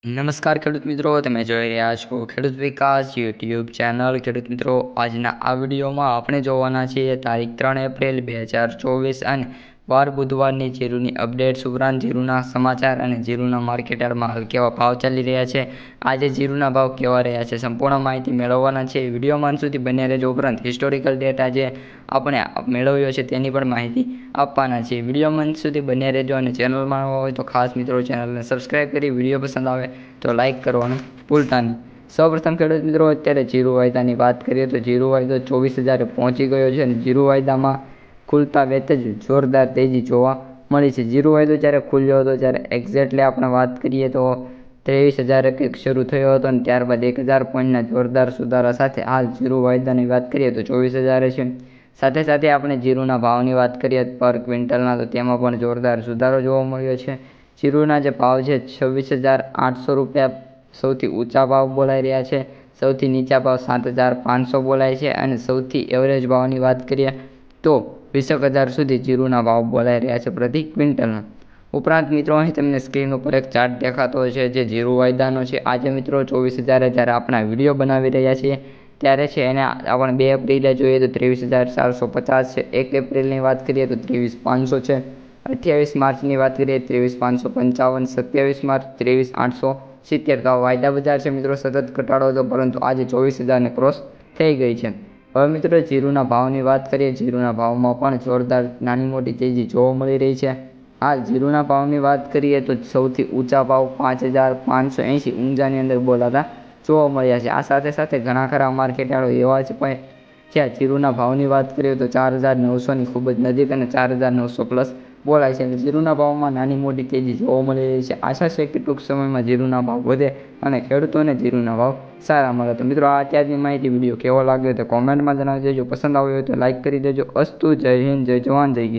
નમસ્કાર ખેડૂત મિત્રો, તમે જોઈ રહ્યા છો ખેડૂત વિકાસ યુટ્યુબ ચેનલ. ખેડૂત મિત્રો, આજના આ વિડીયોમાં આપણે જોવાના છીએ તારીખ 3 એપ્રિલ 2024 અને વાર બુધવારની જીરુની અપડેટ્સ ઉપરાંત જીરુના સમાચાર અને જીરુના માર્કેટ યાર્ડમાં હાલ કેવા ભાવ ચાલી રહ્યા છે, આજે જીરુના ભાવ કેવા રહ્યા છે, સંપૂર્ણ માહિતી મેળવવાના છે. વિડીયોમાં અંત સુધી બન્યા રહેજો. ઉપરાંત હિસ્ટોરિકલ ડેટા જે આપણે મેળવ્યો છે તેની પણ માહિતી આપવાના છે. વિડીયોમાં અંત સુધી બન્યા રહેજો અને ચેનલમાં નવા હોય તો ખાસ મિત્રો ચેનલને સબસ્ક્રાઈબ કરી વિડીયો પસંદ આવે તો લાઇક કરવાનું ભૂલતા નહીં. સૌપ્રથમ ખેડૂત મિત્રો, અત્યારે જીરુ વાયદાની વાત કરીએ તો જીરુ વાયદો 24,000 પહોંચી ગયો છે અને જીરુ વાયદામાં ખુલતા વેત જ જોરદાર તેજી જોવા મળી છે. જીરુ વાયદો જ્યારે ખુલ્યો હતો ત્યારે એક્ઝેક્ટલી આપણે વાત કરીએ તો 23,000 કંઈક શરૂ થયો હતો અને ત્યારબાદ 1,000 પોઈન્ટના જોરદાર સુધારા સાથે હાલ જીરુ વાયદાની વાત કરીએ તો 24,000 છે. સાથે સાથે આપણે જીરુના ભાવની વાત કરીએ પર ક્વિન્ટલના તો તેમાં પણ જોરદાર સુધારો જોવા મળ્યો છે. જીરુના જે ભાવ છે 26,800 રૂપિયા સૌથી ઊંચા ભાવ બોલાઈ રહ્યા છે, સૌથી નીચા ભાવ 7,500 બોલાય છે અને સૌથી એવરેજ ભાવની વાત કરીએ તો 20,000 સુધી જીરુના ભાવ બોલાઈ રહ્યા છે પ્રતિ ક્વિન્ટલના. ઉપરાંત મિત્રો, અહીં તમને સ્ક્રીન ઉપર એક ચાર્ટ દેખાતો છે જે જીરુ વાયદાનો છે. આજે મિત્રો 24,000 જ્યારે આપણે વિડીયો બનાવી રહ્યા છીએ ત્યારે છે એને આપણે 2 એપ્રિલે જોઈએ તો 23,450 છે, 1 એપ્રિલની વાત કરીએ તો 23,500 છે, 28 માર્ચની વાત કરીએ 23,555, 27 માર્ચ 23,870. વાયદા બજાર છે મિત્રો, સતત ઘટાડો હતો પરંતુ આજે 24,000ને ક્રોસ થઈ ગઈ છે. હવે મિત્રો જીરુના ભાવની વાત કરીએ, જીરુના ભાવમાં પણ જોરદાર નાની મોટી તેજી જોવા મળી રહી છે. હાલ જીરુના ભાવની વાત કરીએ તો સૌથી ઊંચા ભાવ 5,580 ઊંઝાની અંદર બોલાતા જોવા મળ્યા છે. આ સાથે સાથે ઘણા ખરા માર્કેટ યાર્ડો એવા જ પણ જ્યાં જીરુના ભાવની વાત કરીએ તો 4,900ની ખૂબ જ નજીક અને 4,900 પ્લસ બોલાય છે. જીરુના ભાવમાં નાની મોટી તેજી જોવા મળી રહી છે. આશા છે કે ટૂંક સમયમાં જીરુના ભાવ વધે અને ખેડૂતોને જીરુના ભાવ સારા મળે. તો મિત્રો, આ અત્યારની માહિતી વિડીયો કેવો લાગ્યો તો કોમેન્ટમાં જણાવી દેજો. પસંદ આવ્યો હોય તો લાઇક કરી દેજો. અસ્તુ, જય હિન્દ, જય જવાન, જય કિસાન.